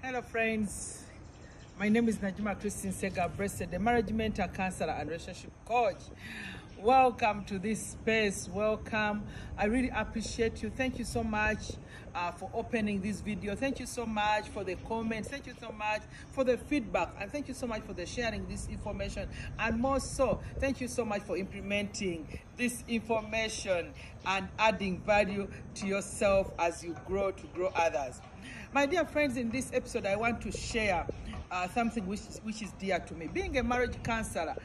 Hello friends, my name is Najima Christine Sega-Breasted, the marriage mentor, counselor and relationship coach. Welcome to this space. Welcome. I really appreciate you. Thank you so much for opening this video. Thank you so much for the comments. Thank you so much for the feedback, and thank you so much for the sharing this information, and more so, thank you so much for implementing this information and adding value to yourself as you grow to grow others. My dear friends, in this episode I want to share something which is dear to me. Being a marriage counselor,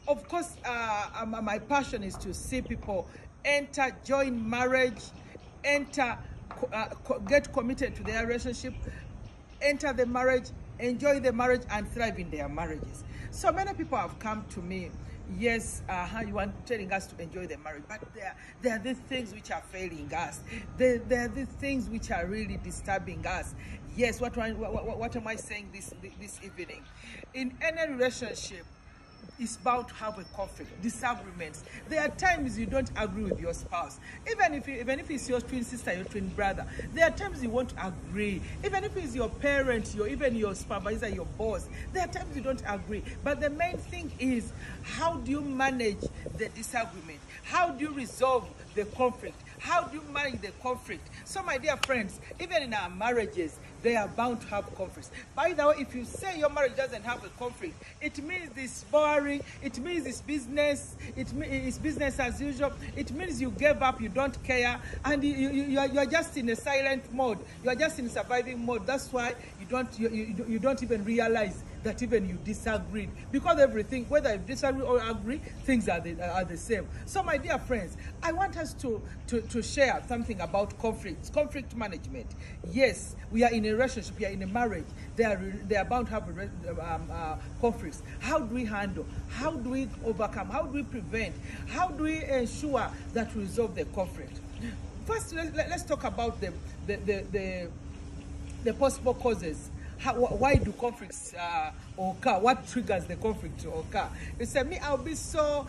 of course, my passion is to see people enter, join marriage, enter, get committed to their relationship, enter the marriage, enjoy the marriage, and thrive in their marriages. So many people have come to me. Yes, you are telling us to enjoy the marriage, but there are these things which are failing us. There are these things which are really disturbing us. Yes, what am I saying this evening? In any relationship, is bound to have a conflict, disagreements. There are times you don't agree with your spouse. Even if it's your twin sister, your twin brother, there are times you won't agree. Even if it's your parent, even your supervisor, your boss, there are times you don't agree. But the main thing is, how do you manage the disagreement? How do you resolve the conflict? How do you manage the conflict? So my dear friends, even in our marriages, they are bound to have conflicts. By the way, if you say your marriage doesn't have a conflict, it means it's boring, it means it's business, it's business as usual, it means you gave up, you don't care, and you are just in a silent mode, you are just in surviving mode. That's why you don't even realize that even you disagreed, because everything, whether you disagree or agree, things are the same. So my dear friends, I want us to share something about conflict management. Yes, we are in a relationship, we are in a marriage, they are bound to have conflicts. How do we handle? How do we overcome? How do we prevent? How do we ensure that we resolve the conflict? First, let's talk about the possible causes. Why do conflicts occur? What triggers the conflict to occur? You say, me, I'll be so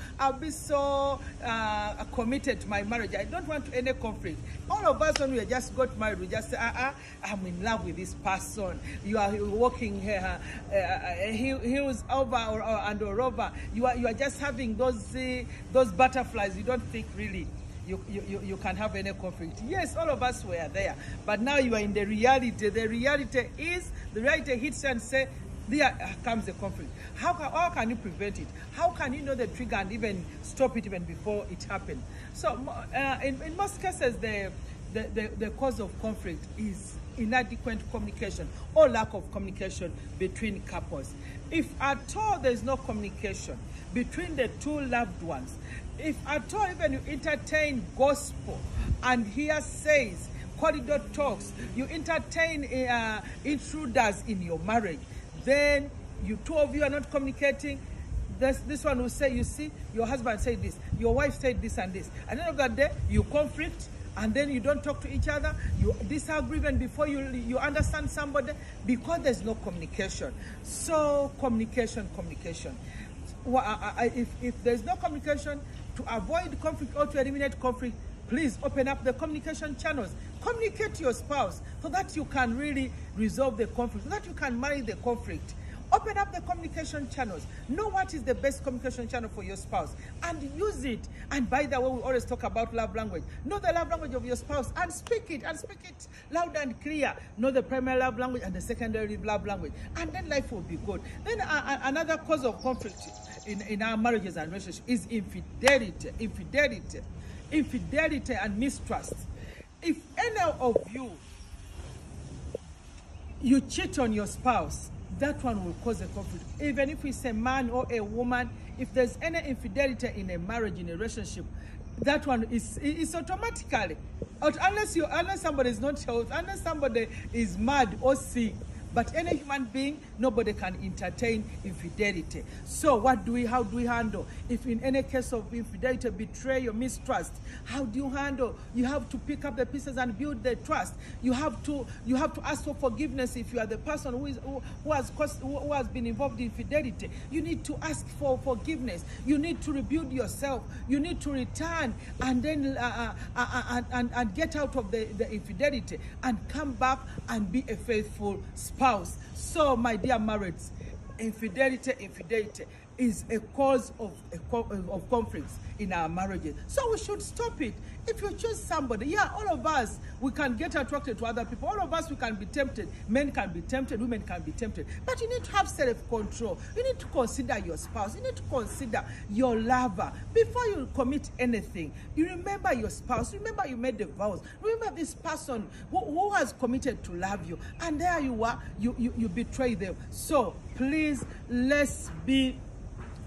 committed to my marriage. I don't want any conflict. All of us, when we just got married, we just say, I'm in love with this person. You are walking here, he was over and over. You are just having those butterflies. You don't think really you can have any conflict. Yes, all of us were there, but now you are in the reality. The reality hits and say, there comes the conflict. How can you prevent it? How can you know the trigger and even stop it even before it happens? So in most cases, the cause of conflict is inadequate communication or lack of communication between couples. If at all there is no communication between the two loved ones, if at all even you entertain gospel and hearsays, corridor talks, you entertain intruders in your marriage, then you two of you are not communicating. This one will say, you see, your husband said this, your wife said this and this. At the end of that day, you conflict, and then you don't talk to each other, you disagree even before you understand somebody, because there's no communication. So communication. If there's no communication, to avoid conflict or to eliminate conflict, please open up the communication channels. Communicate to your spouse so that you can really resolve the conflict, so that you can manage the conflict. Open up the communication channels. Know what is the best communication channel for your spouse and use it. And by the way, we always talk about love language. Know the love language of your spouse and speak it loud and clear. Know the primary love language and the secondary love language, and then life will be good. Then another cause of conflict in our marriages and relationships is infidelity and mistrust. If any of you cheat on your spouse, that one will cause a conflict. Even if it's a man or a woman, if there's any infidelity in a marriage, in a relationship, that one is automatically, unless somebody is not healthy, unless somebody is mad or sick. But any human being, nobody can entertain infidelity. So how do we handle? If in any case of infidelity, betrayal, mistrust, how do you handle? You have to pick up the pieces and build the trust. You have to ask for forgiveness if you are the person who has been involved in infidelity. You need to ask for forgiveness. You need to rebuild yourself. You need to return and then and get out of the infidelity and come back and be a faithful spouse. spouse. So, my dear marrieds, infidelity is a cause of conflicts in our marriages. So we should stop it. If you choose somebody, yeah, all of us, we can get attracted to other people. All of us, we can be tempted. Men can be tempted, women can be tempted. But you need to have self-control. You need to consider your spouse. You need to consider your lover. Before you commit anything, you remember your spouse. Remember you made the vows. Remember this person who has committed to love you. And there you are, you betray them. So please, let's be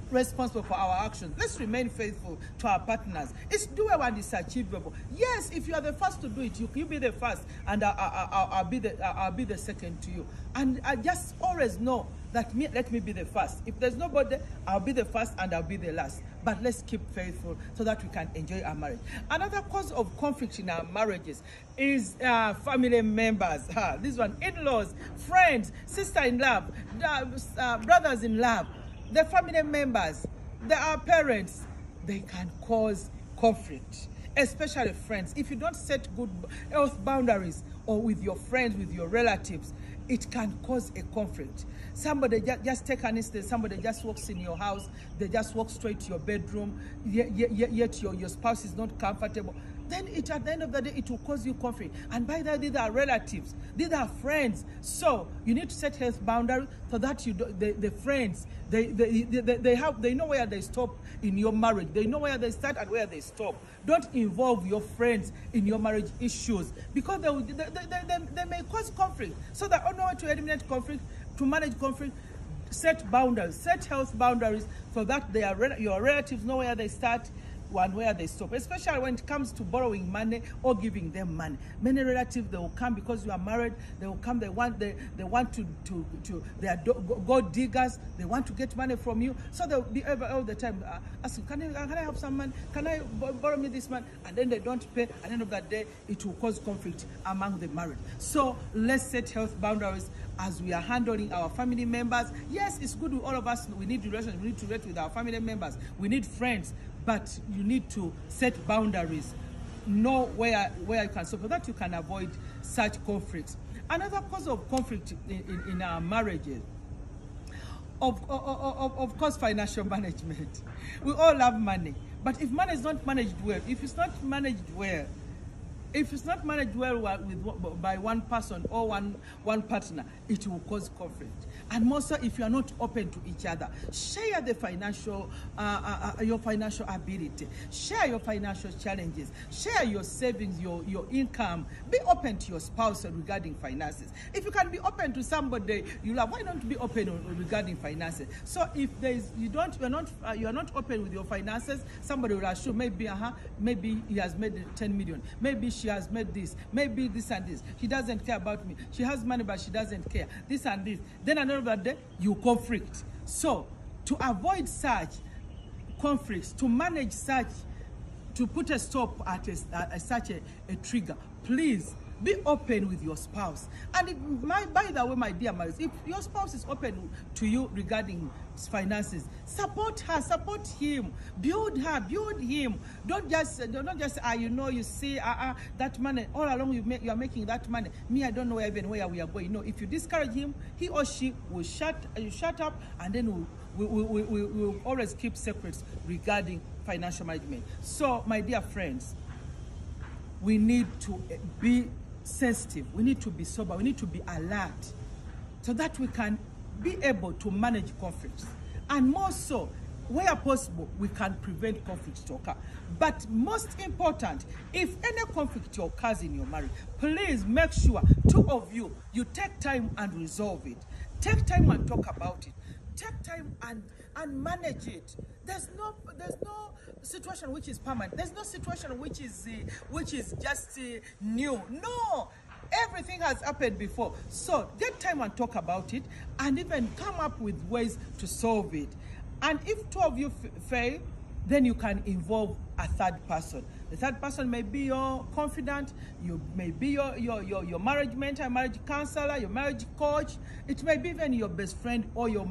responsible for our actions. Let's remain faithful to our partners. It's doable and it's achievable. Yes, if you are the first to do it, you be the first, and I'll be the second to you. And I just always know that let me be the first. If there's nobody, I'll be the first and I'll be the last. But let's keep faithful so that we can enjoy our marriage. Another cause of conflict in our marriages is family members. This one, in-laws, friends, sister-in-law, brothers-in-law. The family members, our parents, they can cause conflict, especially friends. If you don't set good health boundaries or with your friends, with your relatives, it can cause a conflict. Somebody, just take an instance, somebody just walks in your house, they just walk straight to your bedroom, yet your spouse is not comfortable. Then at the end of the day, it will cause you conflict. And by the way, these are relatives, these are friends. So you need to set health boundaries so that the friends, they know where they stop in your marriage. They know where they start and where they stop. Don't involve your friends in your marriage issues, because they may cause conflict. So the only way to eliminate conflict, to manage conflict, set boundaries, set health boundaries so that your relatives know where they start and where they stop, especially when it comes to borrowing money or giving them money. Many relatives, they will come because you are married. They will come. They want they are gold diggers. They want to get money from you. So they'll be all the time asking, can I have some money? Can I borrow me this money? And then they don't pay. At the end of that day, it will cause conflict among the married. So let's set health boundaries as we are handling our family members. Yes, it's good with all of us. We need relations. We need to relate with our family members. We need friends. But you need to set boundaries, know where you can stop, so that you can avoid such conflicts. Another cause of conflict in our marriages, of course, financial management. We all love money, but if money is not managed well, if it's not managed well by one person or one partner, it will cause conflict. And more so if you are not open to each other. Share the your financial ability. Share your financial challenges. Share your savings, your income. Be open to your spouse regarding finances. If you can be open to somebody you love, why not be open regarding finances? So if you are not open with your finances, somebody will assume maybe he has made 10 million. Maybe she has made this. Maybe this and this. She doesn't care about me. She has money, but she doesn't care. This and this. Then another day, you conflict. So to avoid such conflicts, to manage such, to put a stop at such a trigger, please be open with your spouse. And by the way, my dear marriage, if your spouse is open to you regarding finances, support her, support him, build her, build him. Don't just you see that money all along you are making that money. Me, I don't know even where we are going. No, if you discourage him, he or she will shut up, and then we will always keep secrets regarding financial management. So, my dear friends, we need to be sensitive, we need to be sober, we need to be alert, so that we can be able to manage conflicts. And more so, where possible, we can prevent conflicts to occur. But most important, if any conflict occurs in your marriage, please make sure two of you take time and resolve it. Take time and talk about it. Take time and manage it. There's no situation which is permanent. There's no situation which is just new. No, everything has happened before. So take time and talk about it, and even come up with ways to solve it. And if two of you fail, then you can involve a third person. The third person may be your confidant, you may be your marriage mentor, marriage counselor, your marriage coach. It may be even your best friend or your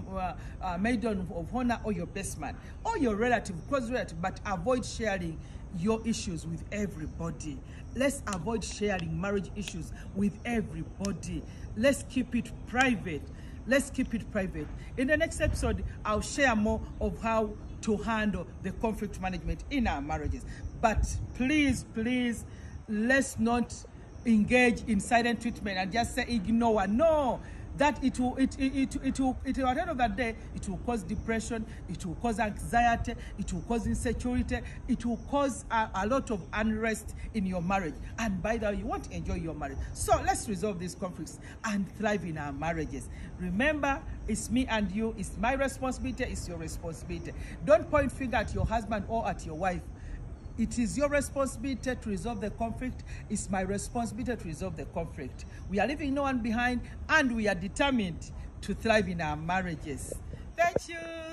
maiden of honor or your best man or your relative, close relative, but avoid sharing your issues with everybody. Let's avoid sharing marriage issues with everybody. Let's keep it private. Let's keep it private. In the next episode, I'll share more of how to handle the conflict management in our marriages. But please, please, let's not engage in silent treatment and just say ignore. No, that it will at the end of the day, it will cause depression, it will cause anxiety, it will cause insecurity, it will cause a lot of unrest in your marriage. And by the way, you won't enjoy your marriage. So let's resolve these conflicts and thrive in our marriages. Remember, it's me and you, it's my responsibility, it's your responsibility. Don't point finger at your husband or at your wife. It is your responsibility to resolve the conflict. It's my responsibility to resolve the conflict. We are leaving no one behind, and we are determined to thrive in our marriages. Thank you.